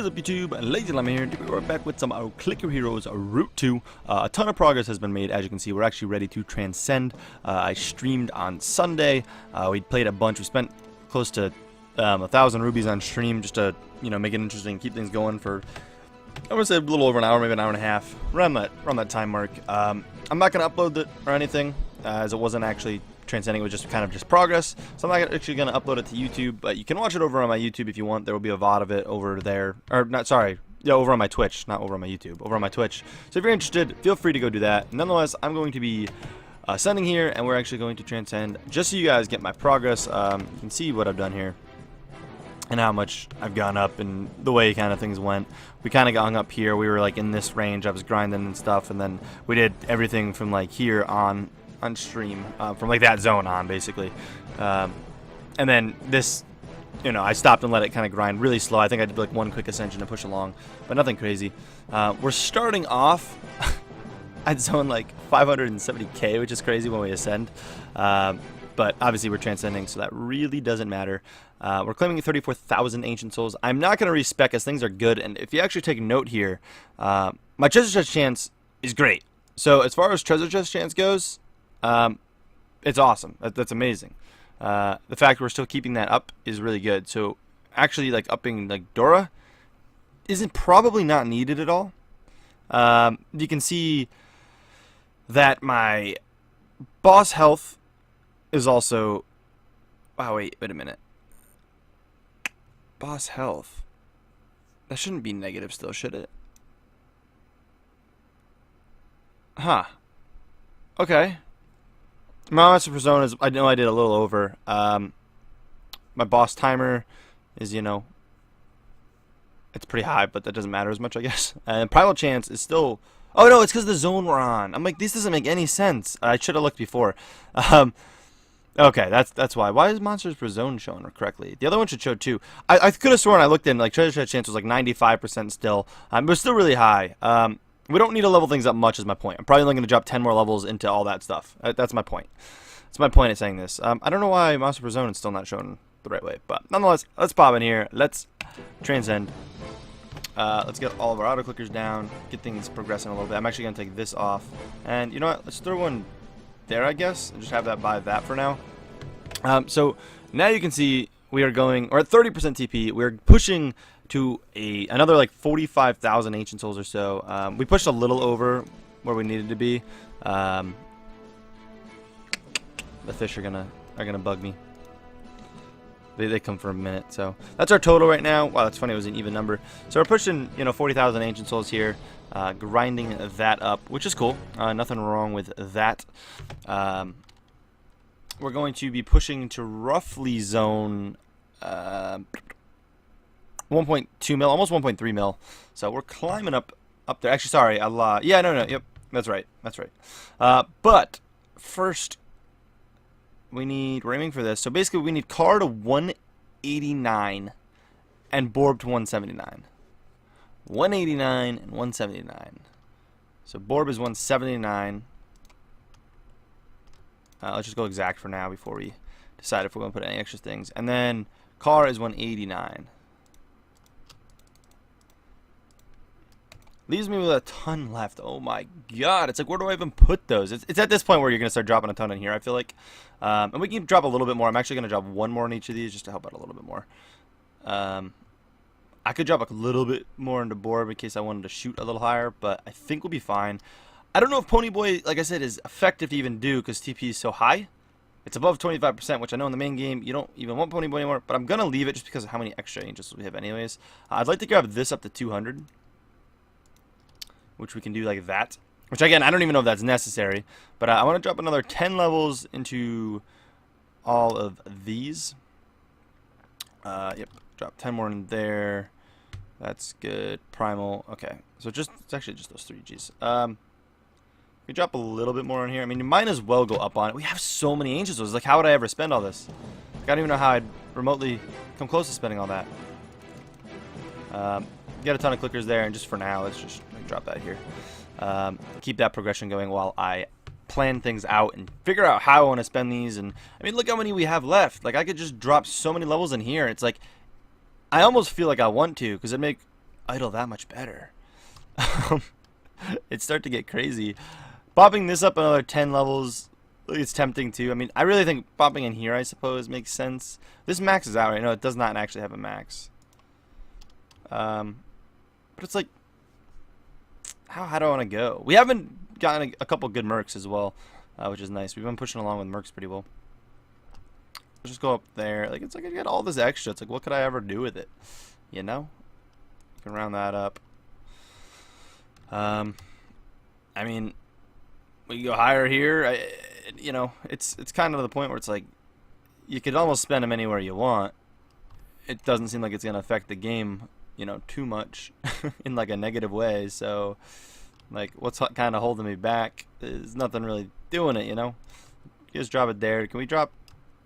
What is up, YouTube? LazeeLlama here. Today we're back with some Clicker Heroes Route 2. A ton of progress has been made. As you can see, we're actually ready to transcend. I streamed on Sunday. We played a bunch. We spent close to 1,000 rubies on stream just to, make it interesting, keep things going for, I would say, a little over an hour, maybe an hour and a half, around that time mark. I'm not going to upload it or anything, as it wasn't actually Transcending. It was just kind of progress, so I'm not actually going to upload it to YouTube, but you can watch it over on my YouTube if you want. There will be a VOD of it over there, or not, sorry, yeah, over on my Twitch, not over on my YouTube, over on my Twitch. So if you're interested, feel free to go do that. Nonetheless, I'm going to be sending here, and we're actually going to transcend, just so you guys get my progress. You can see what I've done here and how much I've gone up and the way kind of things went. We kind of got hung up here. We were like in this range. I was grinding and stuff, and then we did everything from like here on stream, from like that zone on, basically. And then this, I stopped and let it kind of grind really slow. I think I did like one quick ascension to push along, but nothing crazy. We're starting off at zone like 570k, which is crazy when we ascend. But obviously we're transcending, so that really doesn't matter. We're claiming 34,000 ancient souls. I'm not going to respec as things are good, and if you actually take note here, my treasure chest chance is great. So as far as treasure chest chance goes, it's awesome. That's amazing. The fact we're still keeping that up is really good. So actually, like, upping like Dora isn't probably not needed at all. You can see that my boss health is also. Wow, wait a minute. Boss health. That shouldn't be negative still, should it? Huh. Okay. My master zone is, I know I did a little over. My boss timer is, it's pretty high, but that doesn't matter as much, I guess. And primal chance is still, oh no, it's because the zone we're on. I'm like, this doesn't make any sense. I should have looked before. Okay, that's why. Why is monsters per zone showing correctly? The other one should show too. I could have sworn I looked in, like, treasure chest chance was like 95% still. It was still really high. We don't need to level things up much is my point. I'm probably only going to drop 10 more levels into all that stuff. That's my point. That's my point at saying this. I don't know why Monster per Zone is still not shown the right way. But nonetheless, let's pop in here. Let's transcend. Let's get all of our auto clickers down. Get things progressing a little bit. I'm actually going to take this off. And you know what? Let's throw one there, I guess. And just have that by that for now. So now you can see we are going, or at 30% TP, we're pushing to another like 45,000 ancient souls or so. We pushed a little over where we needed to be. The fish are gonna bug me. They come for a minute, so that's our total right now. Wow, that's funny. It was an even number. So we're pushing 40,000 ancient souls here, grinding that up, which is cool. Nothing wrong with that. We're going to be pushing to roughly zone 1.2 mil, almost 1.3 mil. So we're climbing up there. Actually, sorry, yeah, no, yep, that's right. But first, we're aiming for this. So basically, we need car to 189 and Borb to 179. 189 and 179. So Borb is 179. Let's just go exact for now before we decide if we're going to put any extra things. And then car is 189. Leaves me with a ton left. Oh my god. It's like, where do I even put those? It's at this point where you're going to start dropping a ton in here, I feel like. And we can drop a little bit more. I'm actually going to drop one more in each of these just to help out a little bit more. I could drop a little bit more into Borb in case I wanted to shoot a little higher, but I think we'll be fine. I don't know if Ponyboy, like I said, is effective to even do because TP is so high. It's above 25%, which I know in the main game you don't even want Ponyboy anymore, but I'm going to leave it just because of how many extra angels we have anyways. I'd like to grab this up to 200. Which we can do like that. Which, again, I don't even know if that's necessary. But I want to drop another 10 levels into all of these. Yep, drop 10 more in there. That's good. Primal. Okay, so it's actually just those 3 Gs. We drop a little bit more in here. I mean, you might as well go up on it. We have so many ancient souls. Like, how would I ever spend all this? Like, I don't even know how I'd remotely come close to spending all that. Get a ton of clickers there, and just for now, let's just drop that here. Keep that progression going while I plan things out and figure out how I want to spend these. And I mean, look how many we have left. Like, I could just drop so many levels in here. It's like, I almost feel like I want to, because it'd make idle that much better. It's starting to get crazy. Bopping this up another 10 levels, it's tempting too. I mean, I really think bopping in here, I suppose, makes sense. This maxes out right now. It does not actually have a max. But it's like, how do I want to go? We haven't gotten a couple good mercs as well, which is nice. We've been pushing along with mercs pretty well. Let's just go up there. Like, it's like I got all this extra. It's like, what could I ever do with it? You know? You can round that up. I mean, we go higher here. You know, it's kind of the point where it's like, you could almost spend them anywhere you want. It doesn't seem like it's going to affect the game, you know, too much in like a negative way. So, like, what's kind of holding me back is nothing really doing it, you know. You just drop it there. Can we drop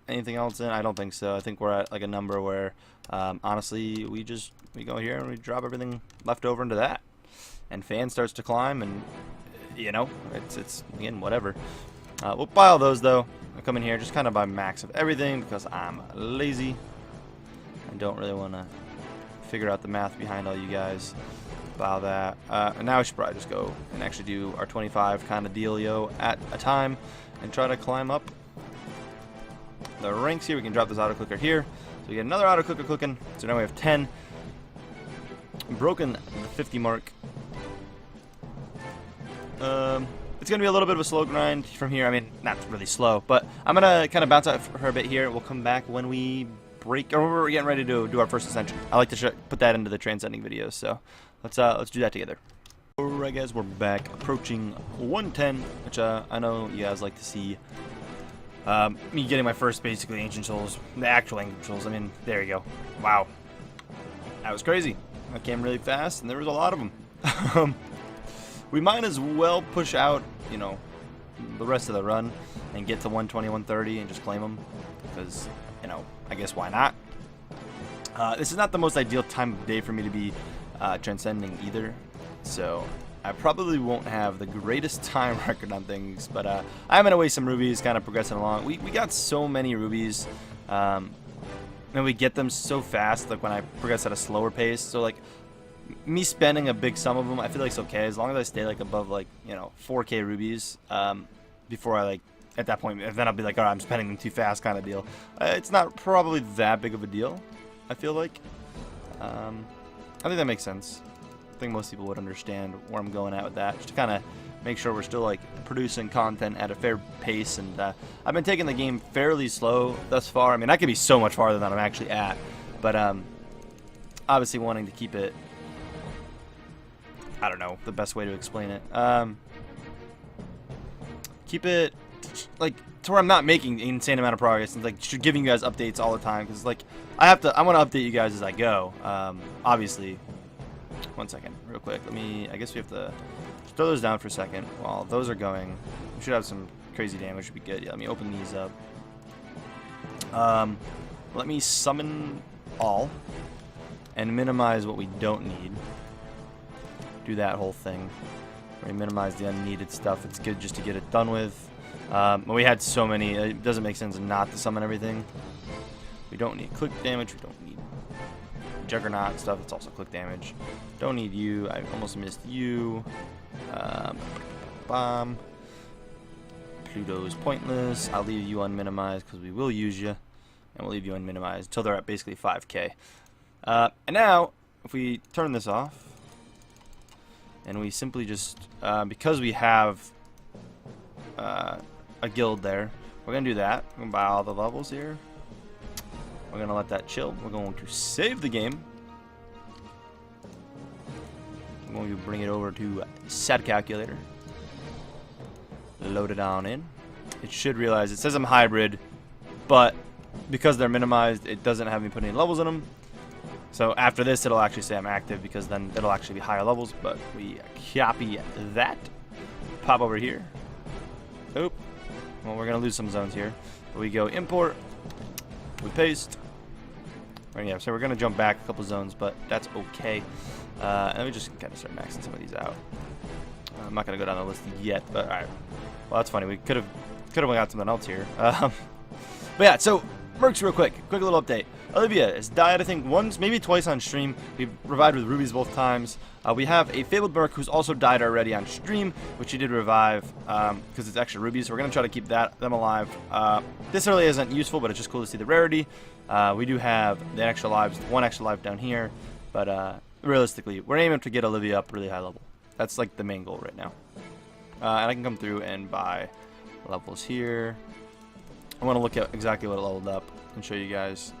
anything else in? I don't think so. I think we're at like a number where, honestly, we go here and we drop everything left over into that. And fan starts to climb, and you know, it's again, whatever. We'll buy all those though. I come in here just kind of buy max of everything because I'm lazy. I don't really want to figure out the math behind all you guys. Buy all that. And now we should probably just go and actually do our 25 kind of dealio at a time and try to climb up the ranks here. We can drop this auto clicker here. So we get another auto clicker clicking. So now we have 10. Broken the 50 mark. It's going to be a little bit of a slow grind from here. I mean, not really slow, but I'm going to kind of bounce out for a bit here. We'll come back when we break, or we're getting ready to do our first ascension. I like to put that into the Transcending videos, so let's do that together. Alright guys, we're back approaching 110, which I know you guys like to see. Me getting my first basically Ancient Souls, the actual Ancient Souls. I mean, there you go. Wow. That was crazy. I came really fast, and there was a lot of them. We might as well push out, you know, the rest of the run and get to 120, 130 and just claim them because, you know, I guess why not? This is not the most ideal time of day for me to be transcending either, so I probably won't have the greatest time record on things, but I'm going to waste some rubies kind of progressing along. We got so many rubies, and we get them so fast, like when I progress at a slower pace, so like me spending a big sum of them, I feel like it's okay as long as I stay like above like, you know, 4k rubies before I like at that point, then I'll be like, all right, I'm spending them too fast kind of deal. It's not probably that big of a deal, I feel like. I think that makes sense. I think most people would understand where I'm going at with that, just to kind of make sure we're still like producing content at a fair pace. And I've been taking the game fairly slow thus far. I mean, I could be so much farther than I'm actually at, but obviously wanting to keep it, I don't know the best way to explain it. Keep it like to where I'm not making an insane amount of progress and like giving you guys updates all the time, because like I want to update you guys as I go. Obviously, one second, real quick. I guess we have to throw those down for a second while those are going. We should have some crazy damage. Should be good. Yeah, let me open these up. Let me summon all and minimize what we don't need. Do that whole thing. We minimize the unneeded stuff. It's good just to get it done with. We had so many, it doesn't make sense not to summon everything. We don't need click damage. We don't need Juggernaut stuff. It's also click damage. Don't need you. I almost missed you. Bomb. Pluto's pointless. I'll leave you unminimized because we will use you. And we'll leave you unminimized until they're at basically 5k. And now, if we turn this off, and we simply just, because we have a guild there, we're going to do that. We're going to buy all the levels here. We're going to let that chill. We're going to save the game. I'm going to bring it over to set calculator. Load it on in. It should realize, it says I'm hybrid, but because they're minimized, it doesn't have me put any levels in them. So after this, it'll actually say I'm active, because then it'll actually be higher levels. But we copy that, pop over here. Oop. Well, we're gonna lose some zones here. But we go import, we paste. Yeah, so we're gonna jump back a couple zones, but that's okay. And we just kind of start maxing some of these out. I'm not gonna go down the list yet, but all right. Well, that's funny. We could have got something else here. But yeah, so Mercs real quick little update. Olivia has died, I think, once, maybe twice on stream. We've revived with rubies both times. We have a fabled merc who's also died already on stream, which she did revive because it's extra rubies. So we're going to try to keep them alive. This really isn't useful, but it's just cool to see the rarity. We do have the extra lives, one extra life down here. But realistically, we're aiming to get Olivia up really high level. That's like the main goal right now. And I can come through and buy levels here. I want to look at exactly what it leveled up and show you guys.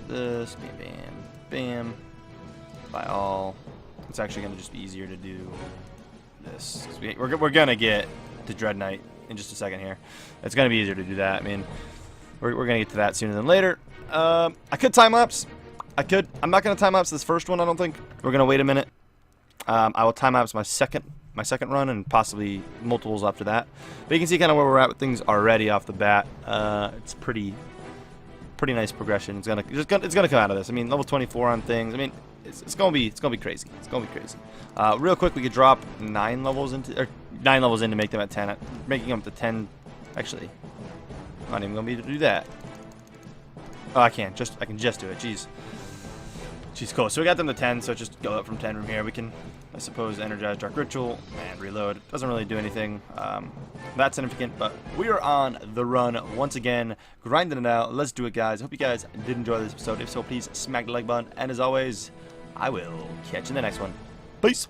This, bam, bam, bam. Buy all. It's actually going to just be easier to do this. We're going to get to Dread Knight in just a second here. It's going to be easier to do that. I mean, we're going to get to that sooner than later. I could time lapse. I'm not going to time lapse this first one, I don't think. We're going to wait a minute. I will time lapse my second run and possibly multiples after that. But you can see kind of where we're at with things already off the bat. It's pretty nice progression. It's gonna come out of this. I mean, level 24 on things. I mean, it's gonna be crazy. It's gonna be crazy. Real quick, we could drop 9 levels in to make them at 10. Making them to 10. Actually, I'm not even gonna be able to do that. Oh, I can just do it. Jeez. She's cool. So we got them to 10, so just go up from 10 from here. We can, I suppose, energize Dark Ritual and reload. It doesn't really do anything that significant, but we are on the run once again, grinding it out. Let's do it, guys. Hope you guys did enjoy this episode. If so, please smack the like button. And as always, I will catch you in the next one. Peace.